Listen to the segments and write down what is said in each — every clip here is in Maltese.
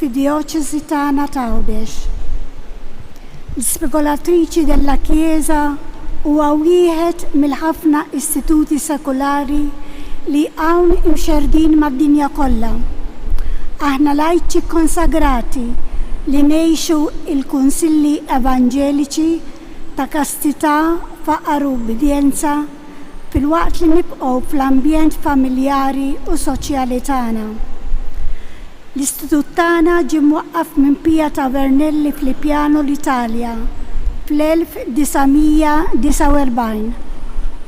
fid-diocesi tagħna ta' Għawdex. L-Ispigolatriċi della Chiesa huwa wieħed mill-ħafna istituti sekolari li hawn imxerdin mad-dinja kollha. Aħna laiċi konsagrati li ngħixu il-kunsilli evanġeliċi ta' kastità, faqar u ubidjenza fil-waqt li nibqgħu fl-ambjent familjari u soċjali tagħna. L-istitut tagħna ġie mwaqqaf minn Pia Tavernelli fl-Ippjano l-Italja fl-1949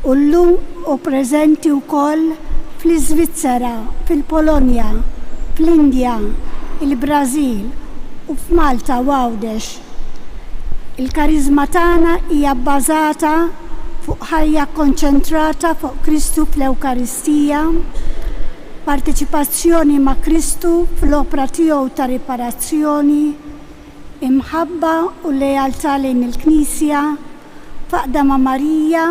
u llum hu preżenti wkoll fl-Iżvizzera, fil-Polonja, fl-Indja, il-Brażil u f'Malta u Għawdex. Il-kariżma tagħna hija bbażata fuq ħajja konċentrata fuq Kristu fl-Ewkaristija, parteċipazzjoni ma' Kristu fl-opra tiegħu ta' riparazzjoni, imħabba u lealtà lejn il-Knisja, faqda ma' Marija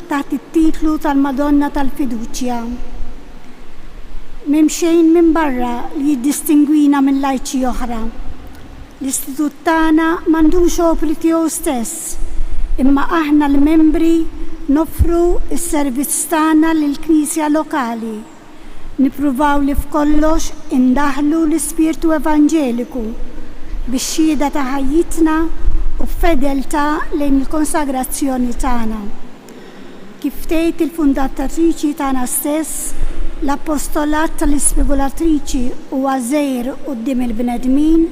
taħt it-titlu tal-Madonna tal-Fiduċja. M'hemm xejn minn barra li jiddistingwina minn laiċi oħra. L-istitut tagħna m'għandux opri tiegħu stess, imma aħna l-membri noffru s-servizz tagħna lill-Knisja lokali. Nippruvaw li f'kollox indaħlu l-ispirtu evanġeliku bix-xhieda ta' ħajjitna u f'fedeltà lejn il-konsagrazzjoni tagħna. Kif tgħid il-fundatriċi tagħna stess, l-appostolat tal-Ispigolatriċi huwa żgħir quddiem il-bnedmin,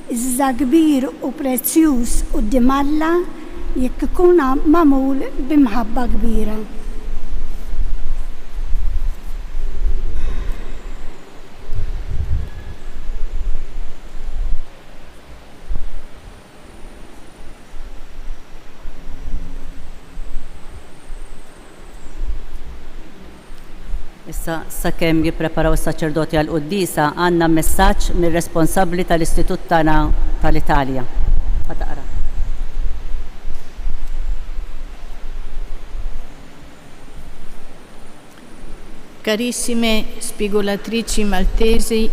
iżda kbir u prezzjuż quddiem Alla jekk ikun magħmul b'imħabba kbira. Issa sakemm jippreparaw is-saċerdoti għal qudiesa għandna messaġġ mir-responsabbli tal-Istitut tagħna tal-Italja. Taqra. Carissime spigolatrici maltesi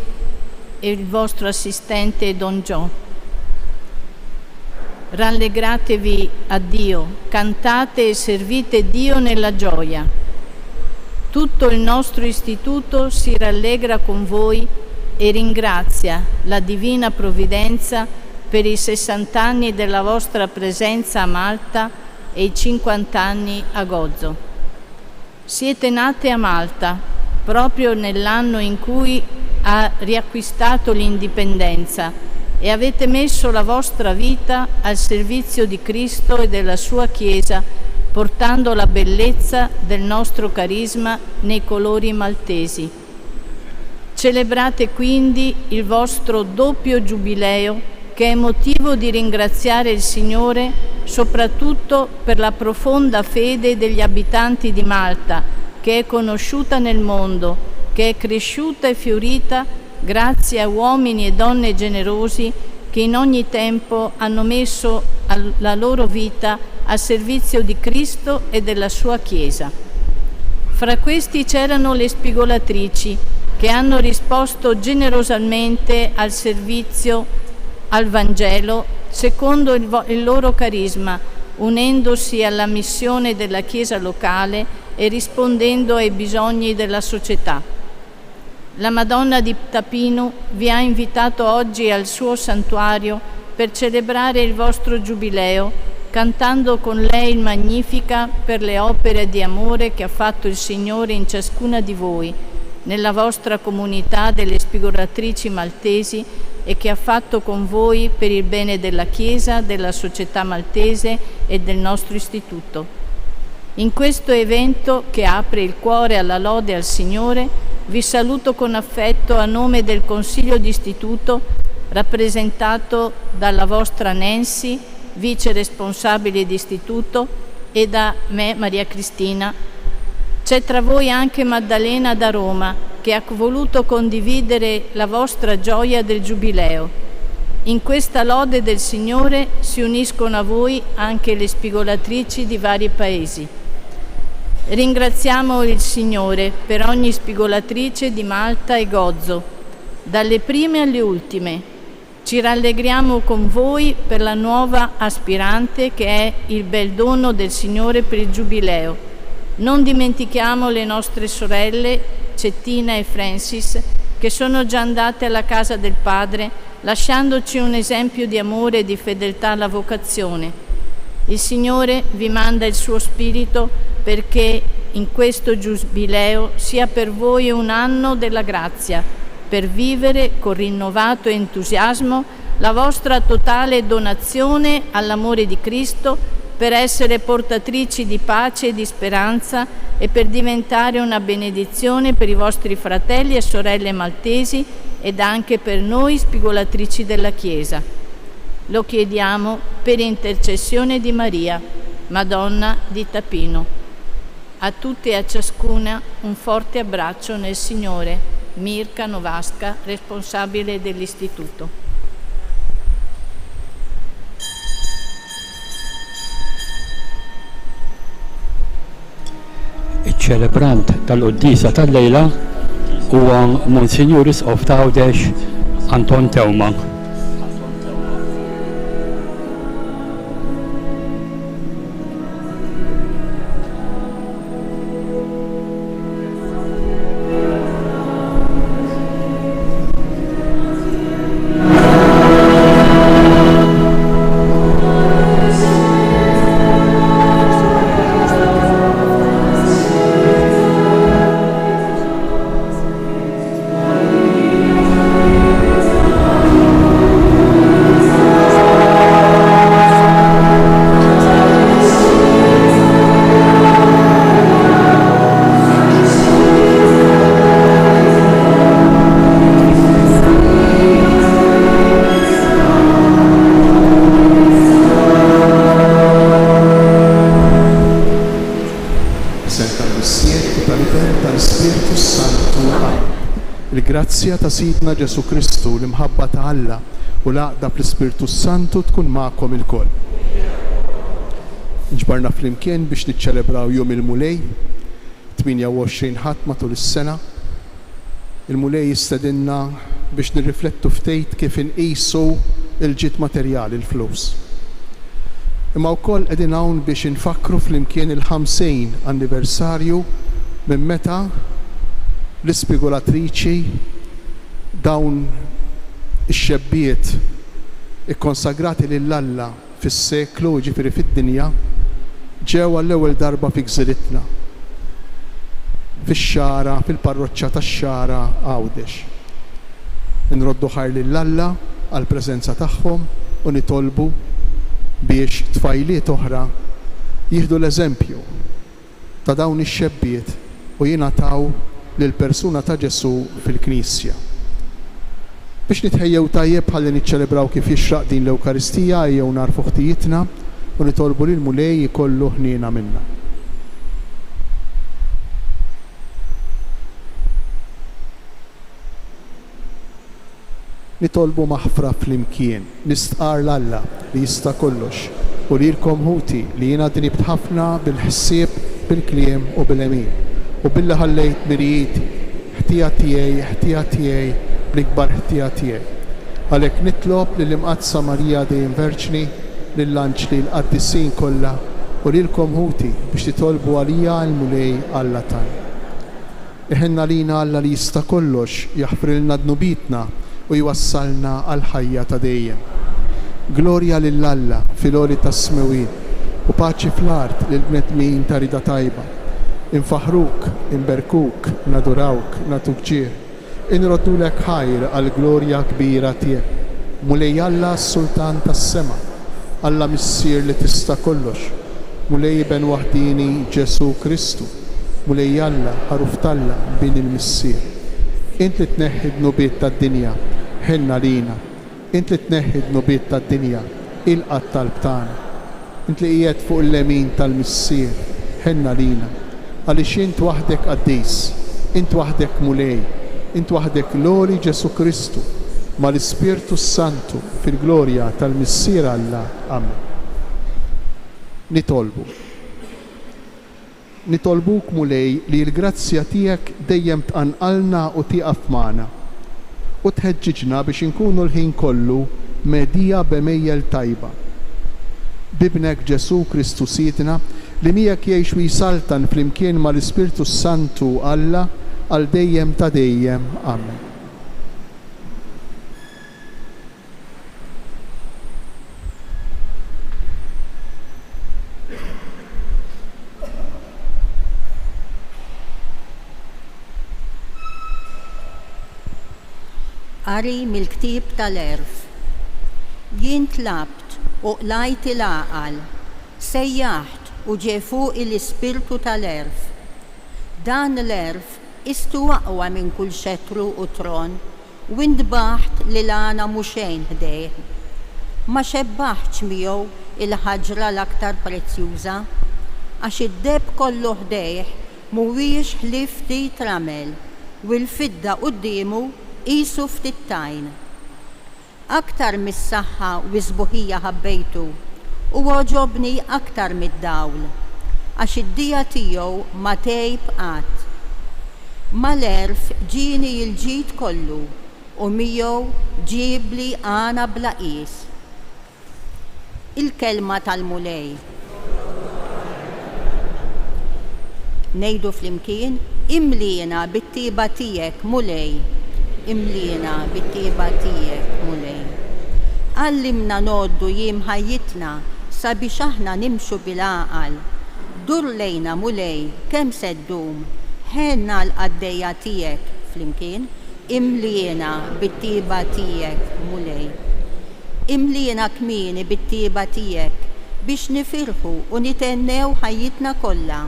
e il vostro assistente Don Gio, rallegratevi a Dio, cantate e servite Dio nella gioia. Tutto il nostro istituto si rallegra con voi e ringrazia la Divina Provvidenza per i 60 anni della vostra presenza a Malta e i 50 anni a Gozo. Siete nate a Malta proprio nell'anno in cui ha riacquistato l'indipendenza e avete messo la vostra vita al servizio di Cristo e della sua Chiesa, portando la bellezza del nostro carisma nei colori maltesi. Celebrate quindi il vostro doppio giubileo, che è motivo di ringraziare il Signore soprattutto per la profonda fede degli abitanti di Malta, che è conosciuta nel mondo, che è cresciuta e fiorita grazie a uomini e donne generosi che in ogni tempo hanno messo la loro vita al servizio di Cristo e della sua Chiesa. Fra questi c'erano le spigolatrici che hanno risposto generosamente al servizio al Vangelo secondo il loro carisma, unendosi alla missione della Chiesa locale e rispondendo ai bisogni della società. La Madonna di Tapino vi ha invitato oggi al suo santuario per celebrare il vostro giubileo, cantando con lei il Magnificat per le opere di amore che ha fatto il Signore in ciascuna di voi, nella vostra comunità delle spigolatrici maltesi e che ha fatto con voi per il bene della Chiesa, della società maltese e del nostro istituto. In questo evento che apre il cuore alla lode al Signore, vi saluto con affetto a nome del Consiglio d'Istituto, rappresentato dalla vostra Nancy, vice responsabile d'istituto, e da me, Maria Cristina. C'è tra voi anche Maddalena da Roma, che ha voluto condividere la vostra gioia del Giubileo. In questa lode del Signore si uniscono a voi anche le spigolatrici di vari paesi. Ringraziamo il Signore per ogni spigolatrice di Malta e Gozo, dalle prime alle ultime, Ci rallegriamo con voi per la nuova aspirante che è il bel dono del Signore per il Giubileo. Non dimentichiamo le nostre sorelle Cettina e Francis, che sono già andate alla casa del Padre, lasciandoci un esempio di amore e di fedeltà alla vocazione. Il Signore vi manda il suo Spirito perché in questo Giubileo sia per voi un anno della grazia, per vivere con rinnovato entusiasmo la vostra totale donazione all'amore di Cristo, per essere portatrici di pace e di speranza e per diventare una benedizione per i vostri fratelli e sorelle maltesi ed anche per noi spigolatrici della Chiesa. Lo chiediamo per intercessione di Maria, Madonna di Tapino. A tutti e a ciascuna un forte abbraccio nel Signore. Mirka Novasca, responsabile dell'istituto. Il-ċelebrant tal-Quddisa tal-lejla huwa Monsignoris of Tawdex Anton Tewman. Il-grazzja ta' Sidna Ġesu Kristu, l-imħabba ta' Alla u l-għaqda fl-Ispirtu Santu tkun magħkom ilkoll. Ġbarna flimkien biex niċċelebraw jum il-mulej, 28 ħadd matul is-sena. Il-mulej jistedinna biex nirriflettu ftejt kif inqisu il-ġid materjali, il-flus. Imma wkoll qegħdin hawn biex infakru flimkien il-50 anniversarju minn meta l-ispigolatriċi dawn ix-xebbiet ikkonsagrati lill-Alla fis-seklu ġifieri fid-dinja ġew għall-ewwel darba fi gżiritna fix-xara, fil-parroċċa tax-xara Għawdex. Inroddu ħar lill-Alla għall-preżenza tagħhom u nitolbu biex tfajliet oħra jieħdu l-eżempju ta' dawn ix-xebbiet u jingħataw lill-persuna ta' Ġesu fil-Knisja. Biex nitħejjew tajjeb ħalli niċċelebraw kif jixraq din l-Ewkaristija jew narfu ħtijietna u nitolbu lil mulej jkollu ħniena minnha. Nitolbu maħfra flimkien, nistqar l-Alla li jista' kollox u lilkom ħuti li jiena dnibt ħafna bil-ħsieb, bil-kliem u bil-emin. U billi ħallejt mirijieti, ħtija tiegħi, l-ikbar ħtija tiegħi. Għalhekk nitlob lill-Imqaddsa Marija Dejjem Verġni, lill-Anġli l-Qaddissin kollha u lilkom ħuti biex titolbu għalija l-mulej Alla tagħna. Iħenna lina Alla li jista' kollox jaħfrilna dnubitna u jwassalna għal ħajja ta' dejjem. Glorja lill-Alla fil-għoli tas-smewien u paċi fl-art lill-bnedmin ta' rida tajba. Infaħruk, inberkuk, nadurawk, natuk ġir, inroddulek ħajr għal glorja kbira tiegħek. Mulej Alla s-Sultan tas-sema, Alla missier li tista' kollox, mulej ben waħdini Ġesu Kristu, mulej Alla ħaruf talla bin il-missier. Int li tneħħi d-nubiet tad-dinja, ħenna lina, int li tneħħi d-nubiet tad-dinja, ilqat talb tagħna. Int li qiegħed fuq il-lemin tal-missier, ħenna lina. Għaliex int waħdek qaddis, int waħdek mulej, int waħdek loli Ġesu Kristu, ma l-Ispirtu Santu fil-glorja tal-Missier Alla. Amen. Nitolbuk mulej li l-grazzja tiegħek dejjem tqanqalna u tieqaf magħna u tħeġġiġna biex inkunu l-ħin kollu medija b'mejjel tajba. Bibnek Ġesu Kristu Sidna li miegħek jgħix u jsaltan flimkien mal-Ispirtu Santu Alla għal dejjem ta' dejjem. Amen. Qari mill-ktieb tal-erf. Jien tlabt u qlajt il-għaqal, sejjaħt u ġie fuq l-ispirtu tal-erf. Dan l-erf istu aqwa minn kull xettru u tron u ndbaħt li l-għana muxejn ħdejh. Ma xebbaħtx miegħu il-ħaġra l-aktar prezzjuża għax id-deb kollu ħdejh mhuwiex ħlief ftit ramel u l-fidda qudiemu qisu ftit tajn. Aktar mis-saħħa u żbuħija ħabbejtu u għoġobni aktar mid-dawl għax id-dija tiegħu ma tgħib qatt. Mal-erf ġieni l-ġid kollu u miegħu ġiebli għana bla qies. Il-kelma tal-mulej. Ngħidu flimkien imliena bit-tieba tiegħek mulej. Imliena bit-tieba tiegħek mulej. Għallimna noddu jiem ħajjitna sabiex aħna nimxu bil-għaqal. Dur lejna mulej kemm se ddum, ħenna l-qaddejja tiegħek flimkien. Imliena bit-tieba tiegħek mulej. Imliena kmieni bit-tieba tiegħek biex nifirħu u nitennew ħajjitna kollha.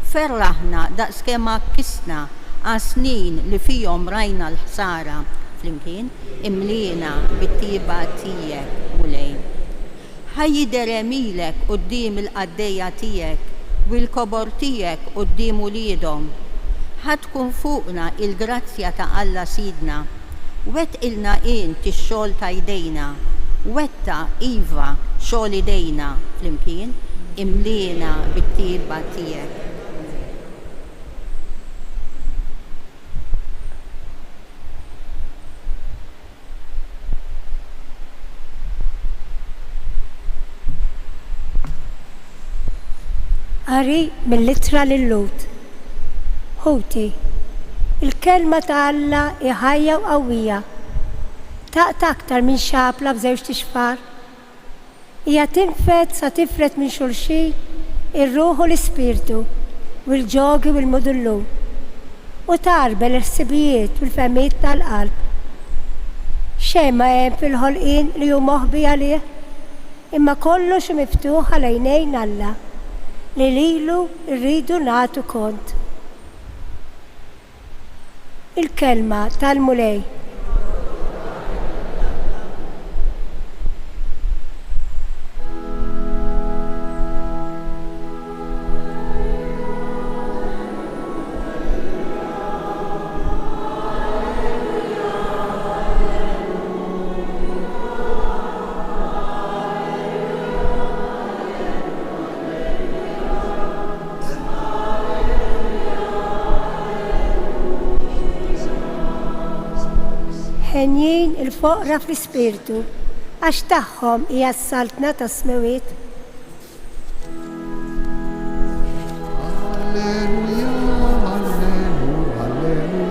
Ferraħna daqskemm kisna għas-snin li fihom rajna l-ħsara flimkien. Imliena bit-tieba tiegħek mulej. Ħajjider emilek quddiem il-qaddejja tiegħek u l-kobor tiegħek quddiem uliedhom. Ħadkun fuqna il-grazzja ta' Alla Sidna. Wettqilna inti x-xogħol ta' jdejna. Wetta iva xogħol idejna flimkien. Imliena bit-tieba tiegħek. Qari mill-ittra lill-Lut. Ħuti, il-kelma ta' Alla ħajja u qawwija. Taqta' aktar minn xapla b'żewġ tixfar. Hija tinfed sa tifret minn xulxin ir-ruħ u l-ispirtu u l-ġogi u l-mudullu u tarbel il-ħsibijiet u l-femijiet tal-qalb. Xejn ma hemm fil-ħolqien li hu moħbi għalih, imma kollox miftuħ għal għajnejn Alla li lilu rridu nagħtu kont. Il-kelma tal-mulej. Ħenjin il-foqra fl-ispirtu, għax tagħhom hija s-saltna tas-smewiet. Alleluja, alleluja, alleluja,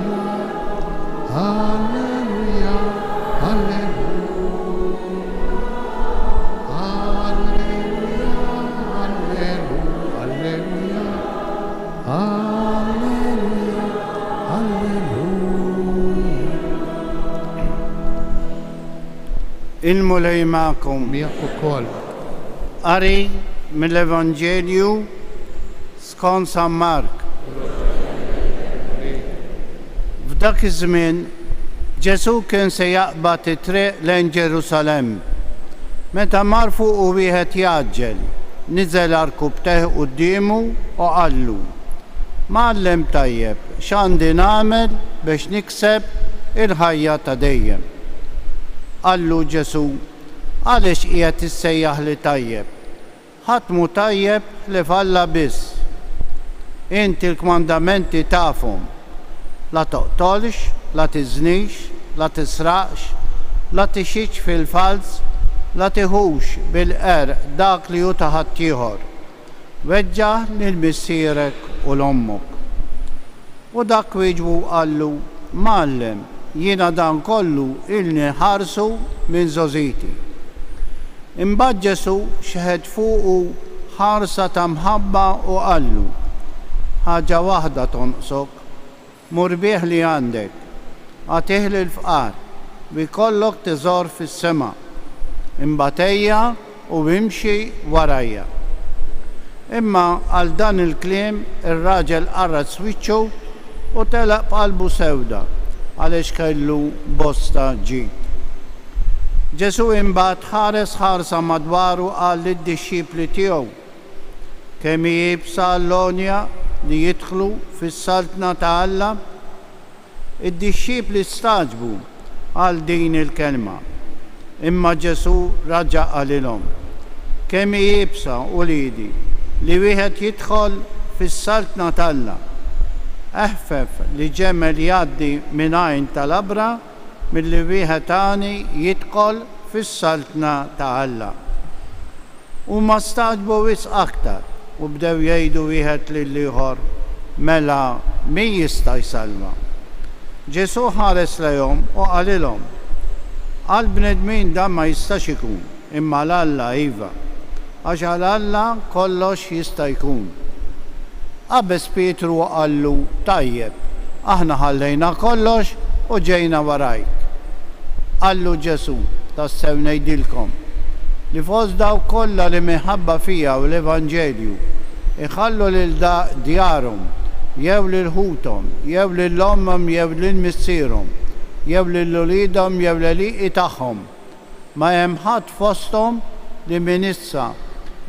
Il-mulej ma'kom. Miegħek ukoll. Qari mill-Evanġelju skont San Mark. F'dak iż-żmien Ġesu kien se jaqbad it-triq lejn Ġerusalemm. Meta mar fuq u wieħed jaġġel, niżel arkub teħ qudiemu u qallu: Mgħallem tajjeb, x'għandi nagħmel biex nikseb il-ħajja ta' dejjem. Qallu Ġesu: għaliex qiegħed issejjaħ li tajjeb? Ħadd mhu tajjeb li f'Alla biss. Inti l-kmandamenti tafhom: la toqtolx, la tiżnix, la tisraqx, la tixitx fil-fals, la tiħux bil-qerq dak li hu ta' ħaddieħor. Weġġaħ lil missierek u l-ommok. U dak wieġbu qallu, Mallem, jiena dan kollu ilni ħarsu minn żożiti. Imbagħad Ġesu xeħed fuqu ħarsa ta' mħabba u qallu, ħaġa waħda tonqsok, mur bih li għandek, għatih lil-fqar, bi kollok teżor fis-sema, imbatejja u imxi warajja. Imma għal dan il-kliem ir-raġel qarrat swiċċu u telaq qalbu sewda għaliex kellu bosta ġid. Ġesu imbagħad ħares ħarsa madwaru qal lid-dixxipli tiegħu kemm jibsa l-lonja li jidħlu fis-saltna ta' Alla. Id-dixxipli staġbu għal din il-kelma. Imma Ġesu raġa' qalilhom, kemm jibsa uliedi li wieħed jidħol fis-saltna ta' Alla. Eħfef li ġemel jgħaddi minn għajn tal-abra milli wieħed tani jidħol fis-saltna ta' Alla. Huma staġbu wisq aktar u bdew jgħidu wieħed lill-ieħor, mela min jista' jsalva. Ġesu ħares lejhom u qalilhom, għal bnedmin dan ma jistax ikun, imma l-Alla iva, għax għal Alla kollox jista' jkun. Qabeż Pietru qallu, tajjeb, aħna ħallejna kollox u ġejna warajk. Qallu Ġesu, tassew ngħidilkom, li fost daw kollha li minħabba fija u l-Evanġelju iħallu lil djarhom, jew lil ħuthom, jew lil ommhom, jew lil missierhom, jew lil uliedhom, jew l-għelieqi tagħhom. Ma hemm ħadd fosthom li minn issa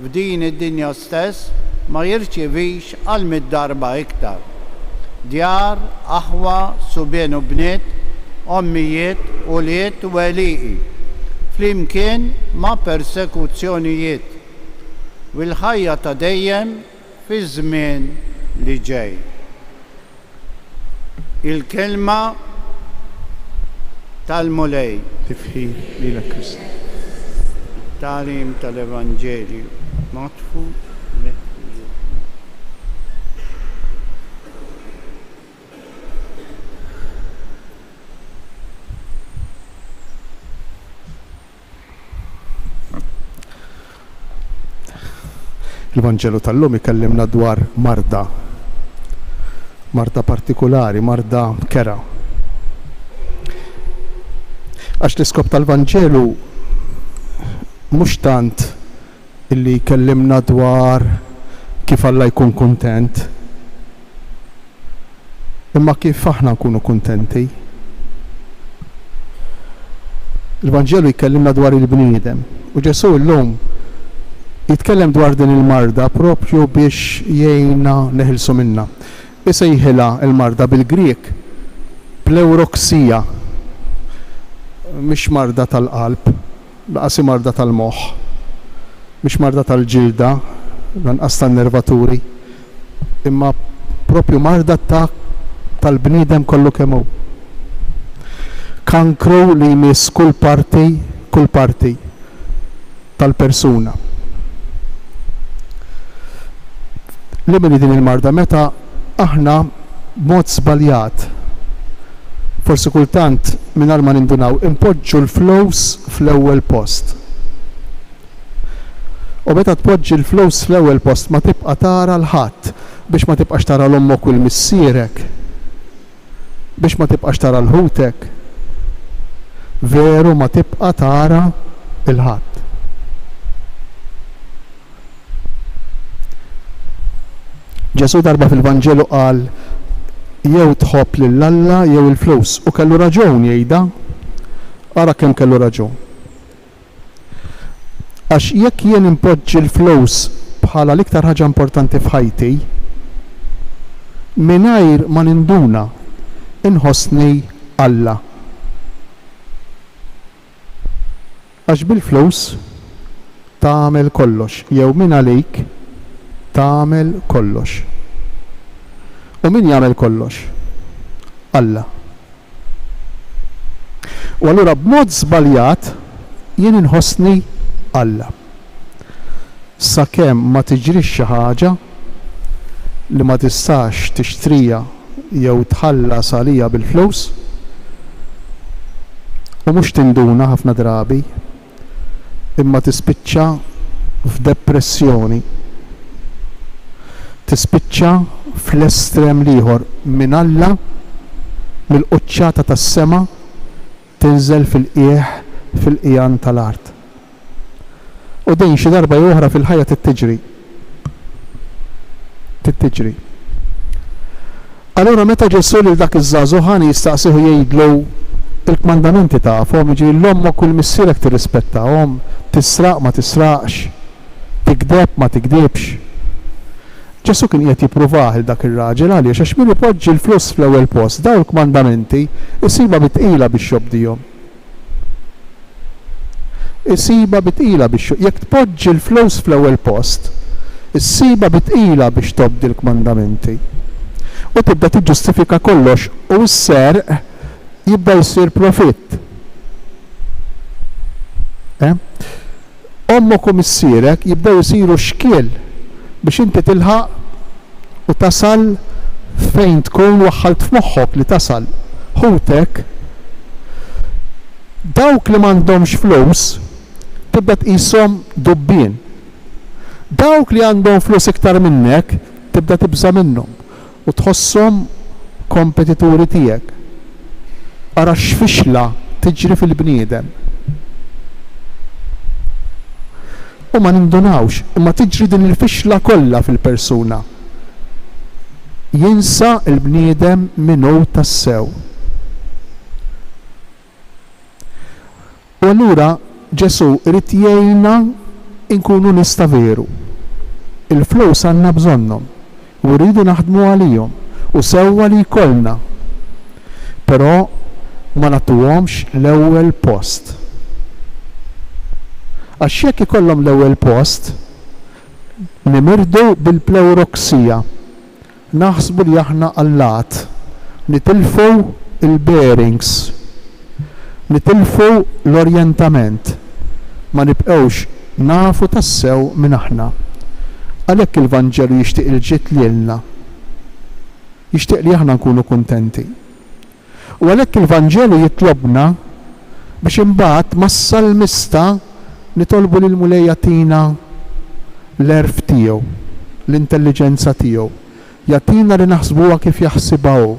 f'din id-dinja stess ma jirċevix għal mid-darba iktar. Djar, aħwa, subien u bniet, ommijiet, uliet u għelieqi, flimkien ma' persekuzzjonijiet u l-ħajja ta' dejjem fi żmien li ġej. Il-kelma tal-mulej. Tifħir lilek Kristi. Talim tal-Evanġelju matfu. Il-Vanġelu tal-lum ikellimna dwar marda partikolari, marda kera. Għax l-iskop tal-Vanġelu mhux tant illi kellimna dwar kif Alla jkun kuntent, imma kif aħna nkunu kuntenti. Il-Vanġelu jkellimna dwar il-bniedem u Ġesu llum jitkellem dwar din il-marda propju biex jgħinna neħilsu minna. Isejħilha il-marda bil-Griek pleuroxija, mhix marda tal-qalb, laqas marda tal-moħħ, mhix marda tal-ġilda, lanqas tan-nervaturi, imma propju marda tal-bniedem kollu kemm hu. Kankru li jmiss kull parti tal-persuna. Li minn din il-marda meta aħna b'mod żbaljat, forsi kultant mingħajr ma nindunaw, impoġġu l-flows fl-ewwel post. U meta tpoġġi l-flows fl-ewwel post ma tibqa' tara l-ħadd, biex ma tibqax tara l-ommok u l-missierek, biex ma tibqax tara l-ħutek, veru ma tibqa' tara l-ħadd. Ġesu darba fil-Vanġelu qal jew tħobb lil Alla jew il-flus u kellu raġun jgħidha, ara kemm kellu raġun. Għax jekk jien impoġġi l-flus bħala l-iktar ħaġa importanti f'ħajti, mingħajr ma ninduna inħossni Alla. Għax bil-flus tagħmel kollox, jew minn għalik tagħmel kollox. U min jagħmel kollox? Alla. U allura b'mod żbaljat jien inħossni Alla. Sakemm ma tiġrix xi ħaġa li ma tistax tixtrija jew tħallas għalija bil-flus u mhux tinduna ħafna drabi imma tispiċċa f'depressjoni. Tispiċċa fl-estrem liħor minn Alla mill-quċċata tas-sema tinżel fil-qiegħan tal-art. U din xi darba oħra fil-ħajja tittiġri. Allura meta Ġesu lil dak iż-żagħżugħ jistaqsihu jgħidlu il-kmandamenti tafhom, jiġri l-ommok u l-missierek tirrispettahom, tisraq ma tisraqx, tikdeb ma tikdibx. Ġesu kien qiegħed jippruvah il dak ir-raġel għaliex għax min ipoġġi l-flus fl-ewwel post dawn il-kmandamenti isiba bitqila biex jobdihom. Jekk tpoġġi l-flus fl-ewwel post, issiba bitqila biex tobdi l-kmandamenti. U tibda tiġġustifika kollox u s-serq jibda jsir profitt. Ommok u missierek jibdew isiru xkiel biex inti tilħaq u tasal fejn tkun waħħalt f'moħħok li tasal. Ħutek dawk li m'għandhomx flus tibda tqishom dubbien. Dawk li għandhom flus iktar minnek tibda tibża minnhom u tħosshom kompetituri tiegħek. Ara x'fixla tiġri fil-bniedem. U ma nindunawx, imma tiġri din il-fixla kollha fil-persuna. Jinsa l-bniedem minnu tassew. U allura Ġesu irid jgħinna nkunu nista veru. Il-flus għandna bżonnhom u rridu naħdmu għalihom u sewwa li jkollna. Però ma nagħtuhomx l-ewwel post. Għax jekk ikollhom l-ewwel post, nimirdu bil-pleuroxija. Naħsbu li aħna allat, nitilfu il-bearings, nitilfu l-orjentament, ma nibqgħux nafu tassew minn aħna. Għalhekk il-Vanġelu jixtieq il-ġiet lilna. Jixtieq li aħna nkunu kuntenti. U għalhekk il-Vanġelu jitlobna biex imbagħad mas-salmista nitolbu lil Mulej jagħtina l-erf tiegħu, l-intelligenza tiegħu, jagħtina li naħsbuha kif jaħsibha hu.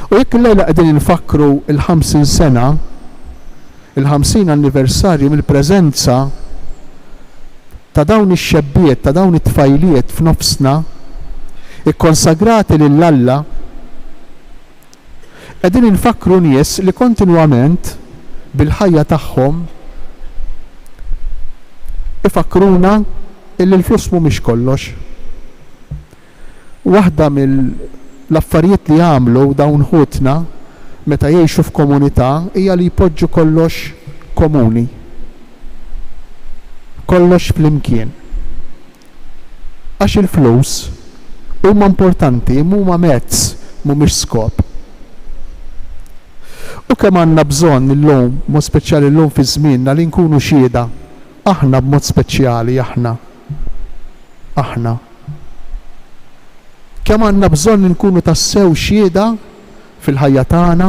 U jekk illejla qegħdin infakru il-50 sena, il-50 anniversarju mill-preżenza ta' dawn ix-xebbiet, ta' dawn it-tfajliet f'nofsna, ikkonsagrati lil Alla, qegħdin infakru nies li kontinwament bil-ħajja tagħhom ifakruna illi l-flus mhumiex kollox. Waħda mill-affarijiet li jagħmlu dawn ħutna meta jgħixu f'komunità hija li jpoġġu kollox komuni. Kollox flimkien. Għax il-flus huma importanti, huma mezz, mhumiex skop. U kemm għandna bżonn illum, mod speċjali llum fi żmienna li nkunu xhieda, aħna b'mod speċjali aħna. Kemm għandna bżonn nkunu tassew xhieda fil-ħajja tagħna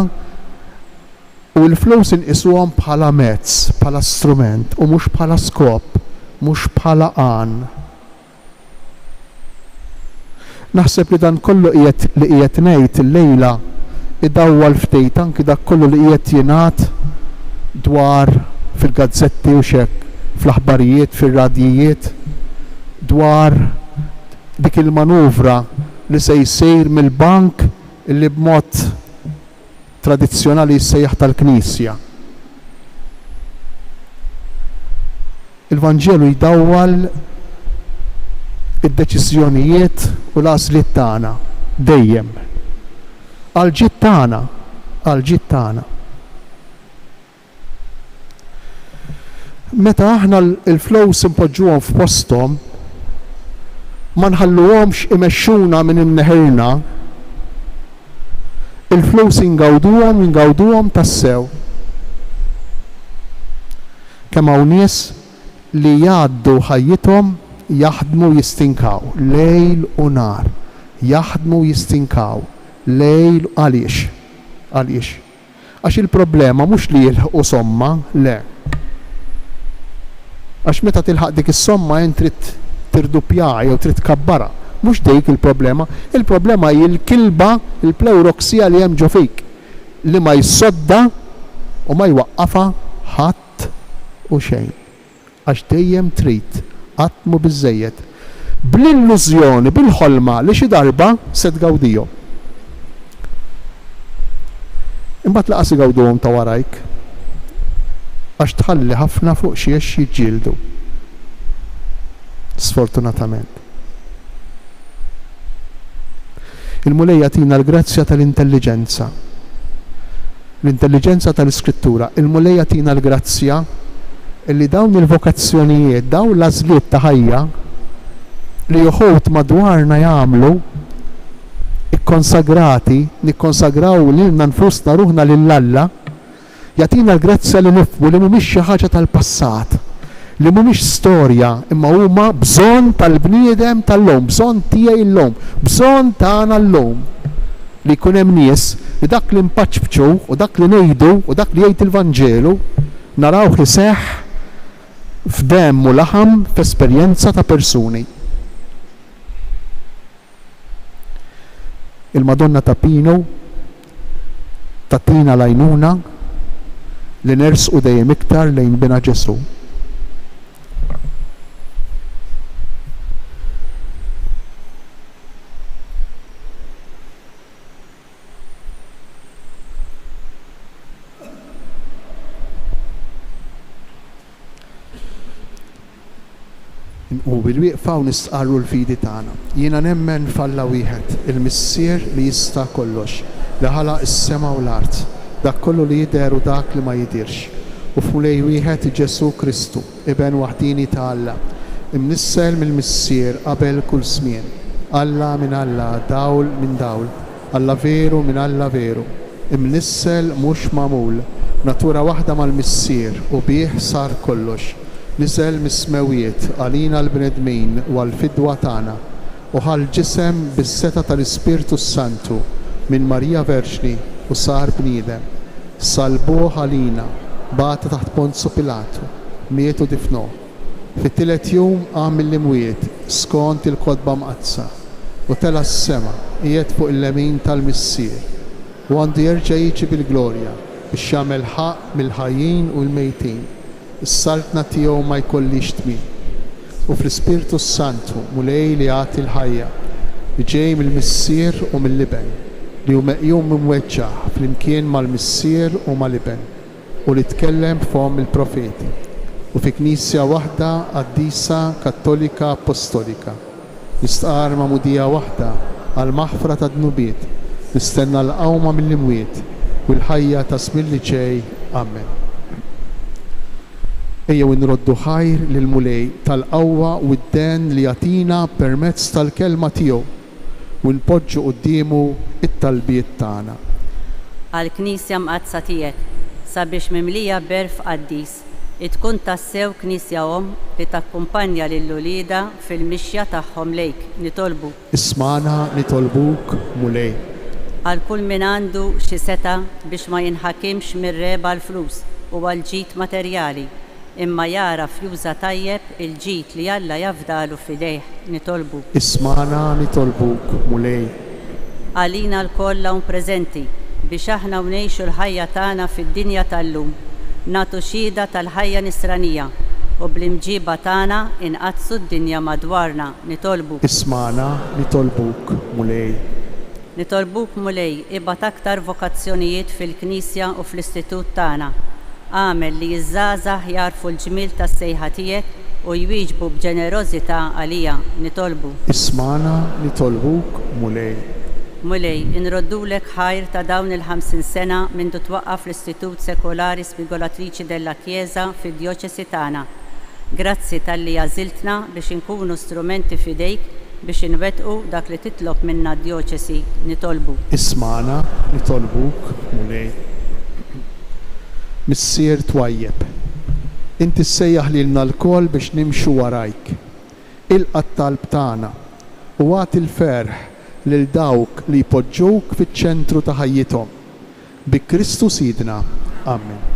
u l-flus inqisuhom bħala mezz, bħala strument u mhux bħala skop, mhux bħala għan. Naħseb li dan kollu qiegħed ngħid illejla idawwal ftit anki dak kollu li qiegħed jingħad dwar fil-gazzetti u xekk, fl-aħbarijiet, fir-radjijiet, dwar dik il-manuvra li se jsir mill-bank illi b'mod tradizzjonali jsejjaħ tal-Knisja. Il-Vanġelu jdawwal id-deċiżjonijiet u l-għażliet tagħna dejjem. Għal-ġid tagħna. Meta aħna l-flows impoġġuhom f'posthom ma nħalluhomx imexxuna minn imneħirna, il-flus ingawduhom tassew. Kemm hawn nies li jgħaddu ħajjithom jaħdmu jistinkaw lejl u nar. Jaħdmu jistinkaw lejl għaliex. Għax il-problema mhux li jilħqu somma, le. Għax meta tilħaq dik is-somma jien trid tirdupjaha jew trid tkabbara. Mhux dik il-problema. Il-problema hi l-kilba, il-pleuroxija li hemm ġo fik li ma jissodda u ma jwaqqafha ħadd u xejn. Għax dejjem trid għatmu biżejjed. Bl-illużjoni, bil-ħolma li xi darba se tgawdihom. Imbagħad laqas igawduhom ta' warajk. Għax tħalli ħafna fuq xiex jiġġieldu. Sfortunatament. Il-mulej jagħtina l-grazzja tal-intelligenza. L-intelligenza tal-iskrittura. Il-mulej jagħtina l-grazzja illi dawn il-vokazzjonijiet, dawn l-għażliet ta' ħajja li joħod madwarna jagħmlu ikkonsagrati, nikkonsagraw lilna nfusna ruħna lill-Alla, jagħtina l-grazzja li nifhmu li mhumiex xi ħaġa tal-passat, li mhumiex storja, imma huma bżonn tal-bniedem tal-lum, bżonn tiegħi llum, bżonn tagħna llum. Li jkun hemm nies li dak li mpaċċbċu u dak li ngħidu u dak li jgħid il-Vanġelu narawh iseħħ f'demm u laħam f'esperjenza ta' persuni. Il-Madonna ta' Pino tatina lajnuna li nersqu dejjem iktar lejn bina Ġesu. U bil-wieqfa u nistqarru l-fidi tagħna. Jiena nemmen f'Alla wieħed, il-Missier li jista' kollox, li ħalaq is-sema u l-art, dak kollu li jidher u dak li ma jidirx. U f'mulej wieħed Ġesu Kristu, iben waħdini ta' Alla, imnissel mill-Missier qabel kull żmien. Alla minn Alla, dawl minn dawl, Alla veru minn Alla veru, imnissel mhux magħmul, natura waħda mal-Missier u bih sar kollox. Niżel mis-smewiet għalina l-bnedmin u għal-fidwa tagħna u ħal ġisem bis-seta tal-Ispirtu Santu minn Marija Verġni u sar bniedem. Salbuh għalina, bata taħt Ponzu Pilatu, mietu difnuh. Fit-tielet jum qam mill-imwiet skont il-kodba mqazza u tela s-sema qiegħed fuq il-lemin tal-Missier u għandu jerġa' jiġi bil-glorja biex jagħmel ħaq mill-ħajjin u l-mejtin. Is-saltna tiegħu ma jkollix tmiem. U fl-Ispirtu Santu mulej li jagħti l-ħajja li ġej mill-Missier u mill-Liben li hu meqjum mimweġġaħ flimkien mal-Missier u mal-Liben u li tkellem f'hom il-profeti u fi Knisja waħda qaddisa Kattolika Apostolika nistqar magħmudija waħda għal maħfra ta' dnubiet nistenna l-qawma mill-imwiet u l-ħajja ta' żmien li ġej. Amen. Ejjew inroddu ħajr lil mulej tal-qawwa u d-den li jagħtina permezz tal-kelma tiegħu u npoġġu qudiemu it-talbiet tagħna. Għall-Knisja mqazza tiegħek sabiex mimlija berf qaddis tkun tassew Knisja li takkumpanja lill-ulieda fil-mixja tagħhom lejk nitolbu. Ismana nitolbuk mulej. Għal kull min għandu xi seta biex ma jinħakimx mir-reba l-flus u għal-ġid materjali imma jara fjuża tajjeb il-ġid li Alla jafdalu fidejh nitolbu. Ismana nitolbuk mulej. Għalina l-koll hawn preżenti biex aħna ngħixu l-ħajja tagħna fid-dinja tal-lum, nagħtu xhieda tal-ħajja nisranija u bl-imġiba tagħna inqazzu d-dinja madwarna nitolbu. Ismana nitolbuk mulej. Nitolbuk mulej ibgħat aktar vokazzjonijiet fil-Knisja u fl-istitut tagħna. Għamel li jiżżgħażagħ jarfu l-ġmiel tas-sejħa tiegħek u jwieġbu b'ġenerożità għalija nitolbu. Ismana nitolbuk mulej. Mulej, inroddulek ħajr ta' dawn il-50 sena mindu twaqqaf l-Istitut Sekolari Spigolatriċi della Chiesa fid-djoċesi tagħna. Grazzi tal-li għażiltna biex inkunu strumenti fidejk biex inwettqu dak li titlob minna d-djoċesi nitolbu. Ismana nitolbuk mulej. Missier twajjeb. Inti ssejjaħ lilna l-kol biex nimxu warajk. Ilqa' t-talb tagħna u għati l-ferħ lil dawk li jpoġġuk fiċ-ċentru ta' ħajjithom. Bi Kristu Sidna. Amen.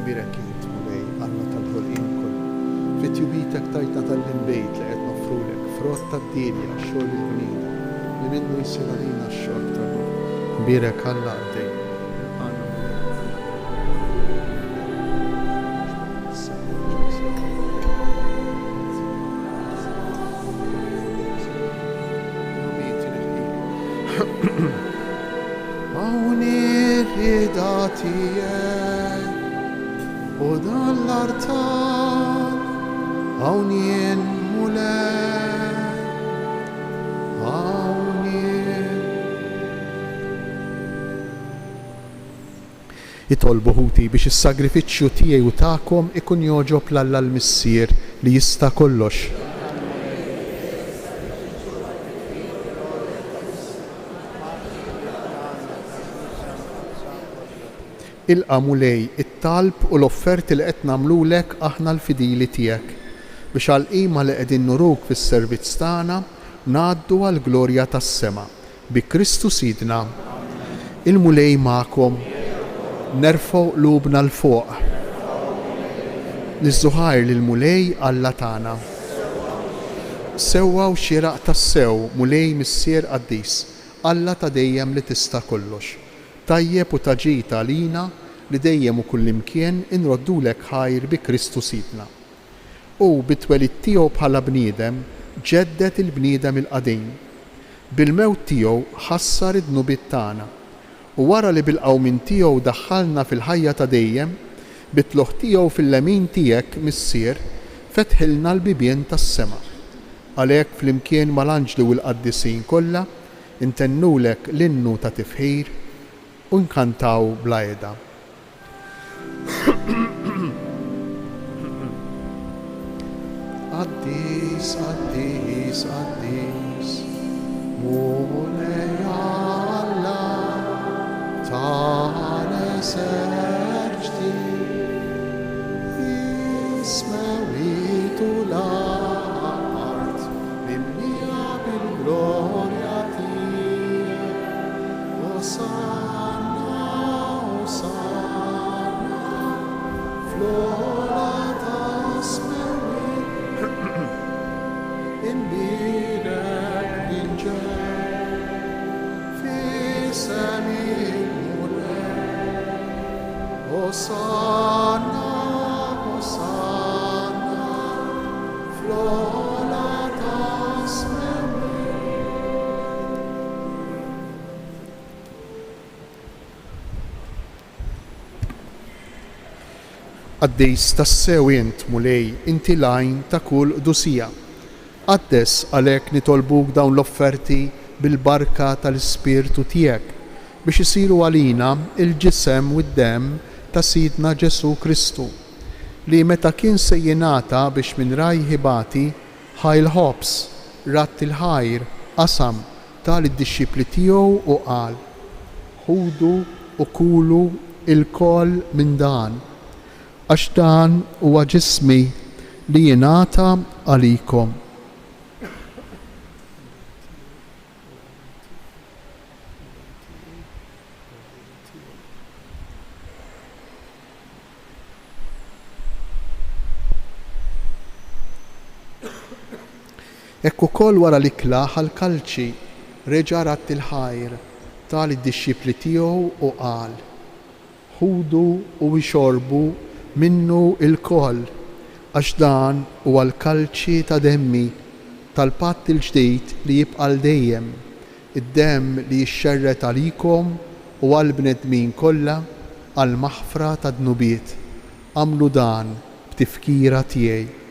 Birekit mulej, Alla tal-ħolqien koll. Fit-tjubitek tajta tal-imbejt li qed nofrulek, frott tad-dinja, xogħol il-bniedem, li minnu jsir għalina x-xogħol tal-ruħ. Birek Alla għaddej. U dan l-artan hawnien mulej, hawnien. Itolbu ħuti biex is-sagrifiċċju tiegħi u tagħkom ikun joġob l-Alla l-Missier li jista' kollox. Ilqa' mulej it-talb u l-offerti li qed nagħmlulek aħna l-fidili tiegħek biex għall-qima li qegħdin nuruk fis-servizz tagħna ngħaddu għall-glorja tas-sema bi Kristu Sidna. Il-mulej magħkom nerfgħu qlubna l fuq. Niżżuħajr lill-mulej Alla tagħna. Sewwa u xieraq tas-sew mulej Missier Qaddis, Alla ta' dejjem li tista' kollox. Tajjeb u taġita għalina li dejjem u kullimkien inroddulek ħajr bi Kristu Sidna. U bit-twelid tiegħu bħala bniedem ġeddet il-bniedem il-qadim. Bil-mewt tiegħu ħassar id-dnubiet tagħna. U wara li bil-qawmin tiegħu daħħalna fil-ħajja ta' dejjem, bit-tluħ tiegħu fil-lemin tiegħek Missier fetħilna l-bibien tas-sema. Għalhekk flimkien mal-anġli u l-qaddisin kollha intennulek l-innu ta' tifħir u nkantaw bla qiegħda. Qaddis, Qaddis, Qaddis, mulej Alla tal-eżerċti, ismewitu l-art mimlija bil-glorja tiegħek. Osanna, Osanna, flora tasmewi, inbirek ninġer fi semi mulej. Qaddis tassew int mulej inti lajn ta' kull qdusija. Qaddes għalhekk nitolbuk dawn l-offerti bil-barka tal-Ispirtu tiegħek biex isiru għalina il-ġisem u d-demm ta' Sidna Ġesu Kristu, li meta kien se jingħata biex minn rajħibati ħajl ħobs, ratt il-ħajr, qasam tal id-dixxipli tiegħu u qal: ħudu u kulu il-koll minn dan, għax dan huwa ġismi li jingħata għalikom. Ekku kol wara l-ikla ħal-kalċi reġa' ratt il-ħajr tal id-dixxipli tiegħu u qal: ħudu u ixorbu minnu il-koll, għax dan huwa l-kalċi ta' demmi tal-patt il-ġdid li jibqa' dejjem, id-demm li jixxerret għalikom u għall-bnedmin kollha għal maħfra ta' dnubiet. Għamlu dan b'tifkira tiegħi.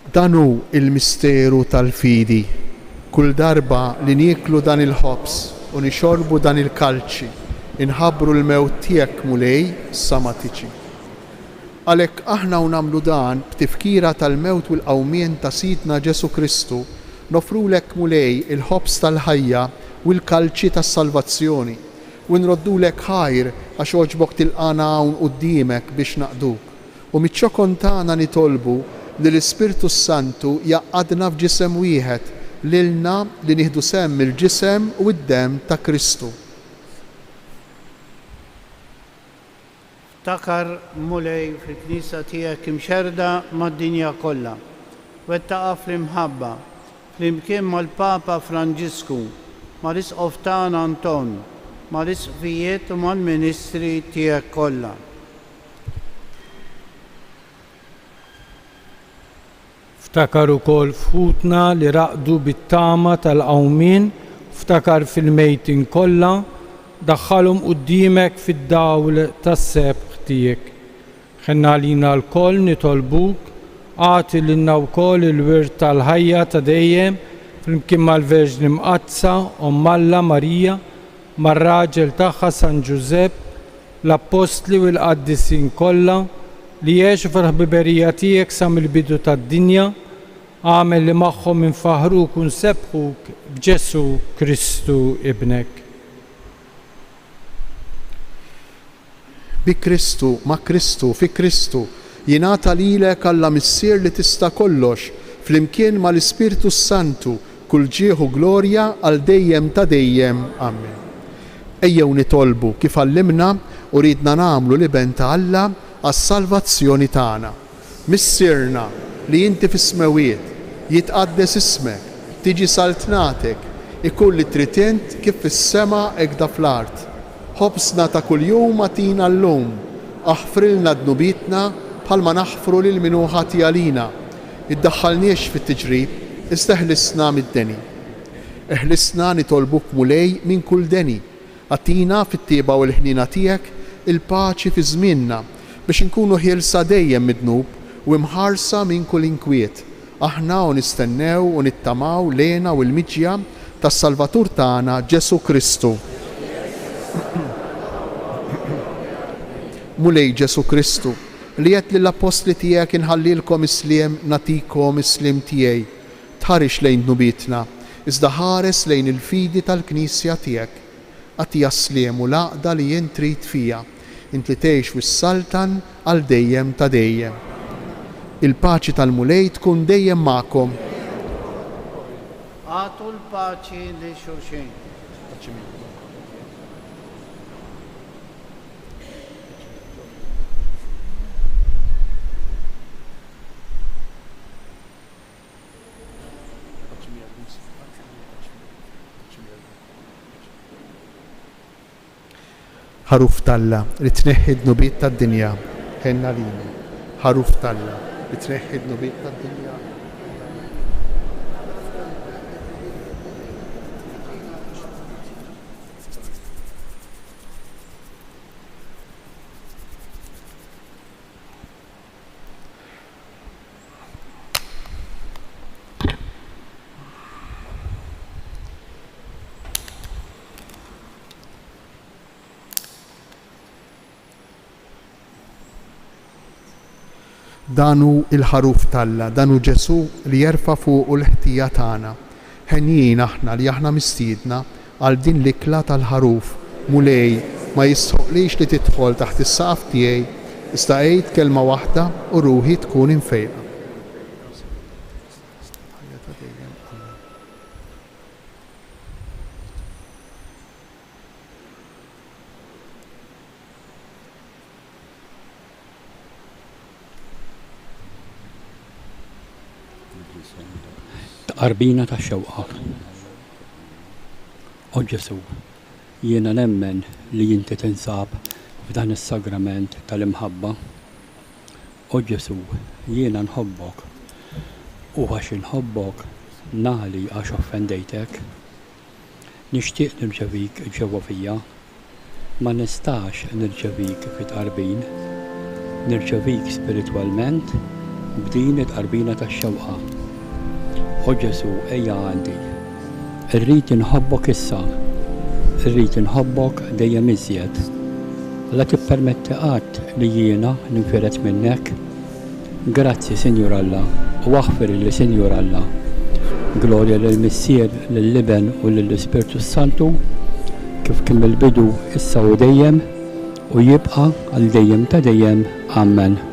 Danu il-misteru tal-fidi. Kull darba li nieklu dan il-ħobs u nixorbu dan il-kalċi, inħabbru l-mewt tiegħek mulej sa ma tiġi. Għalhekk aħna u nagħmlu dan b'tifkira tal-mewt u l-qawmien ta' Sidna Ġesu Kristu, nofrulek mulej il-ħobs tal-ħajja u l-kalċi tas-salvazzjoni u nroddulek ħajr għax oġbok tilqana hawn quddiemek biex naqduk. U miċ-ċokon tagħna nitolbu li l-Ispirtu Santu jaqqadna f'ġisem wieħed lilna li nieħdu semm il-ġisem u d-demm ta' Kristu. Ftakar mulej fil-Knisja tiegħek imxerda mad-dinja kollha. Wettaqa fl-imħabba flimkien mal-Papa Franġisku, mal-Isqof tagħna Anton, mal-Isqfijiet u mal-Ministri tiegħek kollha. Ftakar ukoll fħutna li raqdu bit-tama tal-qawmien, ftakar fil-mejtin kollha, daħħalhom quddiemek fid-dawl tas-sebħ tiegħek. Ħenna lina l-koll nitolbuk, għati lilna wkoll il-wirt tal-ħajja ta' dejjem flimkien mal-Verġni Mqazza Omm Alla Marija, mar-raġel tagħha San Ġusepp, l-Apostli u l-Qaddisin kollha li jgħixu fil-ħbiberija tiegħek sa mill-bidu tad-dinja, għamel li magħhom infaħruk u nsebħuk b'Ġesu Kristu ibnek. Bi Kristu, ma' Kristu, fi Kristu, jingħata lilek Alla Missier li tista' kollox, flimkien mal-Ispirtu Santu, kull ġieħu glorja għal dejjem ta' dejjem. Amen. Ejjew nitolbu kif għallimna u ridna nagħmlu liben ta' Alla għas-salvazzjoni tagħna. Missierna li inti fis-smewiet, jitqaddes ismek, tiġi saltnatek, ikun li trid int kif fis-sema hekk fl-art. Ħobsna ta' kuljum atina llum, aħfrilna dnubietna bħalma naħfru lil min hu ħati għalina. Iddaħħalniex fit-tiġrib, iżda ħlisna mid-deni. Eħlisna nitolbuk mulej minn kull deni, għatina fit-tieba u l-ħnina tiegħek il-paċi fi żmienna biex inkunu ħielsa dejjem mid-dnub u imħarsa minn kull inkwiet. Aħna u nistennew u nittamaw lejna u l-miġja tas-Salvatur tagħna Ġesu Kristu. Mulej Ġesu Kristu, li qed lill-Apostli tiegħek inħallilkom isliem natikom islim tiegħi, tħarix lejn dnubietna, iżda ħares lejn il-fidi tal-Knisja tiegħek. Għatija sliem u laqda li jien trid fija, int li tgħix fis-saltan għal dejjem ta' dejjem. Il-paċi tal-mulej tkun dejjem magħkom. Għatu l-paċi li xulxin. Ħaruf talla li tneħħi d-nubiet tad-dinja, ħenna lina. ħaruf talla li tneħħi d-nubiet tad-dinja. Danu il-ħaruf talla, danu Ġesu li jerfa fuq l-ħtija tagħna. Ħenjin aħna li aħna mistiedna għal din l-ikla tal-ħaruf mulej ma jisħoqlix li tidħol taħt is-saqaf tiegħi, iżda qgħid kelma waħda u ruħi tkun infejqa. Qarbina ta' xewqa. O Ġesu, jiena nemmen li inti tinsab f'dan is-sagrament tal-imħabba. O Ġesu, jiena nħobbok u għax inħobbok nagħli għax offendejtek. Nixtieq nirċevik ġewwa fija, ma nistax nirċevik fit-qarbin, nirċevik spiritwalment b'din it-qarbina tax-xewqa. O Ġesu, ejja għandi, irrid inħobbok issa, irrid inħobbok dejjem iżjed. La tippermetti qatt li jiena ninfiret minnek. Grazzi, Sinjur Alla, u aħfir li Sinjur Alla. Glorja lill-Missier, lill-Liben u lill-Ispirtu Santu, kif kien mill-bidu issa u dejjem, u jibqa' għal dejjem ta' dejjem. Amen.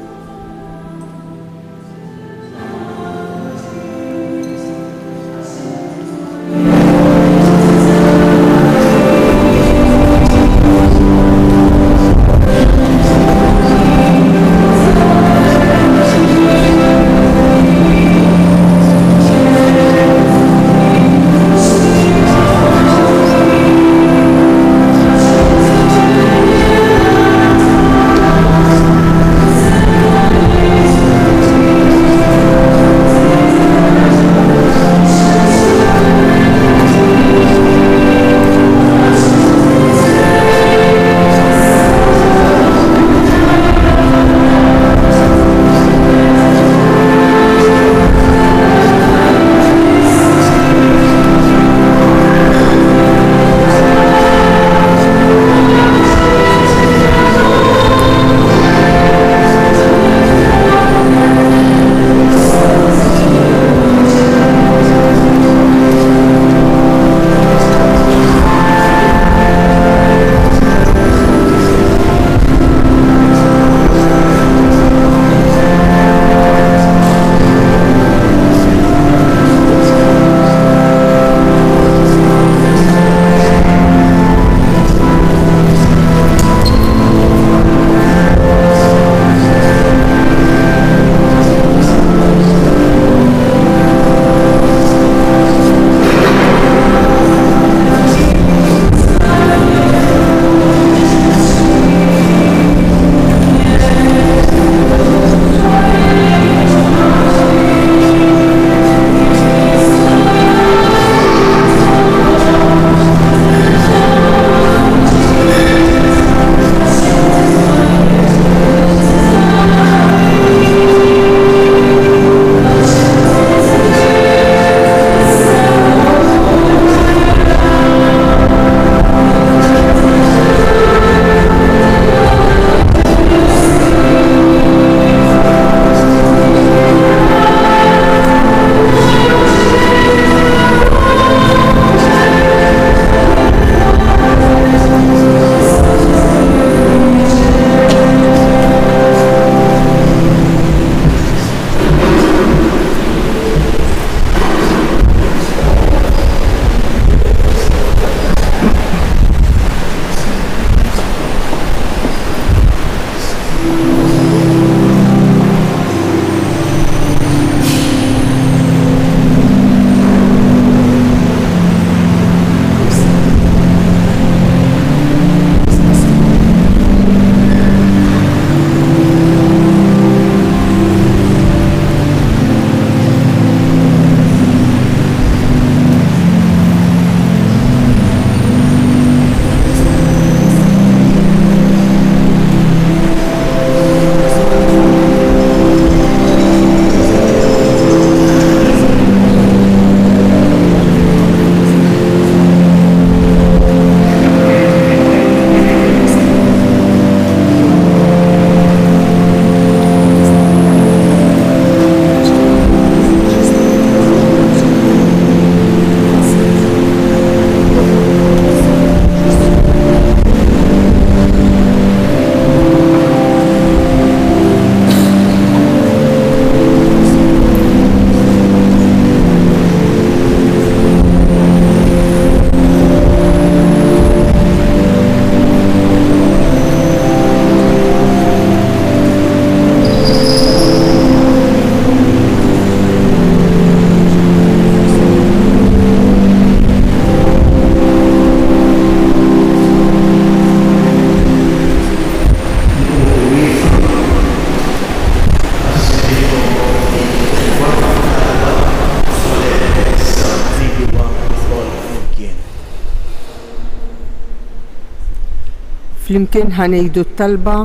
Flimkien ħanejdu t-talba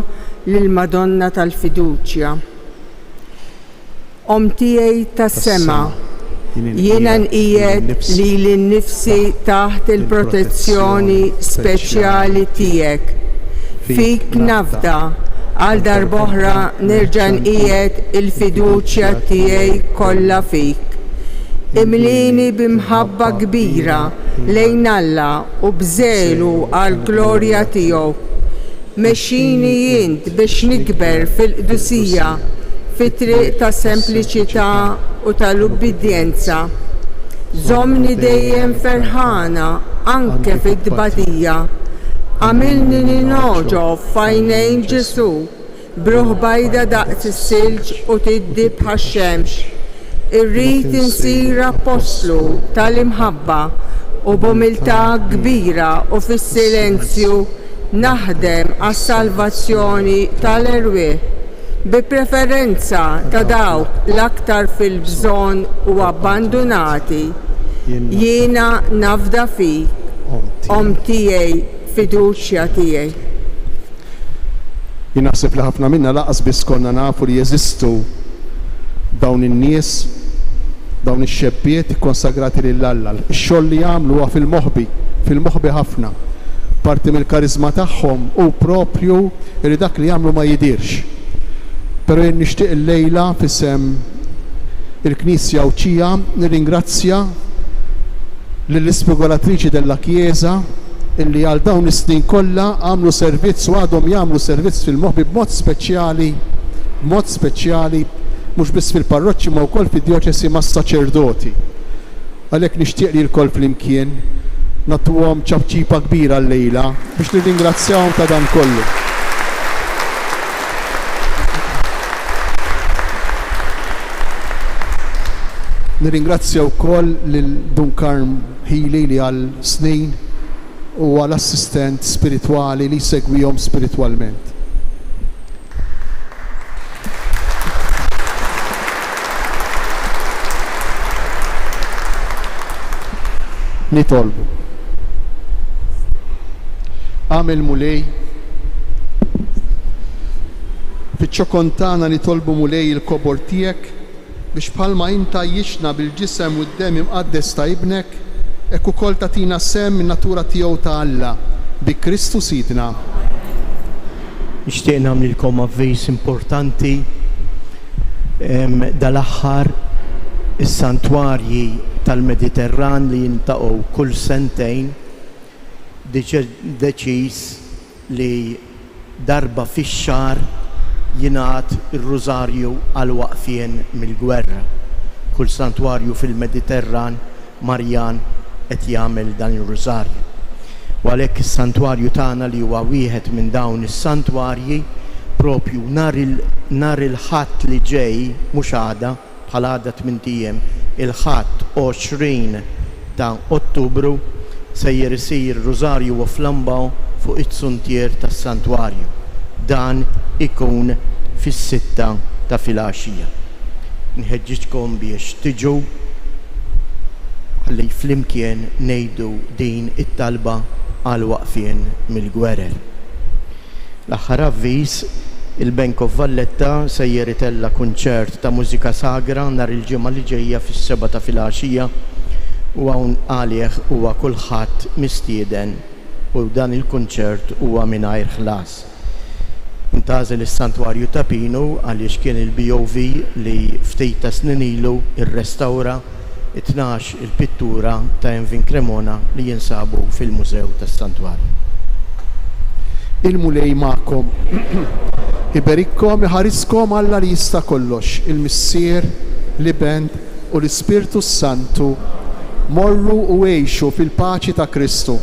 lill-Madonna tal-Fiduċja. Om tiegħi tas-sema, jiena nqiegħed lili nnifsi taħt il-protezzjoni speċjali tiegħek. Fik nafda għal darb'oħra nerġa' nqiegħed il-fiduċja tiegħi kollha fik. Imlini bimħabba kbira lejn Alla u bżelu għal glorja tiegħu. Mexxini jint biex nikber fil-qdusija, fit-triq ta' sempliċità u tal-ubbidjenza. Żommni dejjem ferħana anke fid-dbatija. Għamilni ninoġob f'għajnejn Ġesu, bruħ bajda daqs is-silġ u tiddi bħax-xemx. Irrid insir apostlu tal-imħabba u b'umiltà kbira u fis-silenzju naħdem għas-salvazzjoni tal-erwieħ bi preferenza ta' dawk l-aktar fil-bżonn u abbandonati. Jiena nafda fik, Om tiegħi, fiduċja tiegħi. Jien naħseb li ħafna minna laqas biss konna nafu li jeżistu dawn in-nies, dawn ix-xebbiet ikkonsagrati lill-Alla. Ix-xogħol li jagħmlu huwa fil-moħħbi ħafna. Parti mill-karizma tagħhom u propju li dak li jagħmlu ma jidirx. Però jien nixtieq illejla f'isem il-Knisja Ewċija nirringrazzja lill-ispigolatriċi della Chiesa illi għal dawn is-snin kollha għamlu servizz u għadhom jagħmlu servizz fil-moħħbi b'mod speċjali mhux biss fil-parroċċi ma wkoll fid-djoċesi mas-saċerdoti. Għalhekk nixtieq li l-kol flimkien nagħtuhom ċabċipa kbira llejla biex nirringrazzjahom ta' dan kollu. Nirringrazzja wkoll lil Dunkarm Healy li għal snin u għal assistent spiritwali li segwihom spiritwalment. Nitolbu. Għamel mulej. Fiċ-ċokontana nitolbu mulej il-kobor tiegħek biex bħalma inta jixna bil-ġisem u d-dem imqaddes ta' ibnek ekk ukoll tagħtina sem min-natura tiegħu ta' Alla bi Kristu Sidna. Nixtieq nagħmlilkom avviż importanti dal-aħħar is-santwarji tal-Mediterran li jintaqgħu kull sentejn deċiż li darba fix-xahar jingħad ir-rużarju għal waqfien mill-gwerra. Kull santwarju fil-Mediterran Marjan qed jagħmel dan ir-rużarju. U għalhekk is-santwarju tagħna li huwa wieħed minn dawn is-santwarji propju nhar il-ħadd li ġej mhux għada bħal għada 8 ijiem il-ħadd 20 ta' Ottubru sejjer isir rużarju u flambaw fuq it-suntier tas-santwarju. Dan ikun fis-6 ta' filgħaxija. Nħeġġiġkom biex tiġu ħalli flimkien ngħidu din it-talba għal waqfien mill-gwerer. L-aħħar avviż il-Bank of Valletta sejjer itella kunċert ta' mużika sagra nhar il-ġimgħa li ġejja fis-7 ta' filgħaxija u hawn għalih huwa kulħadd mistieden u dan il-kunċert huwa mingħajr ħlas. Intażel is-santwarju ta' Pinu għaliex kien il-BOV li ftit ta' snin ilu irrestawra 12 il-pittura ta' Envin Cremona li jinsabu fil-Mużew tas-Santwarju. Il-mulej magħkom. Iberikkom iħariskom Alla li jista' kollox, il-Missier, l-Ibend u l-Ispirtu Santu. Morru u għejxu fil-paċi ta' Kristu.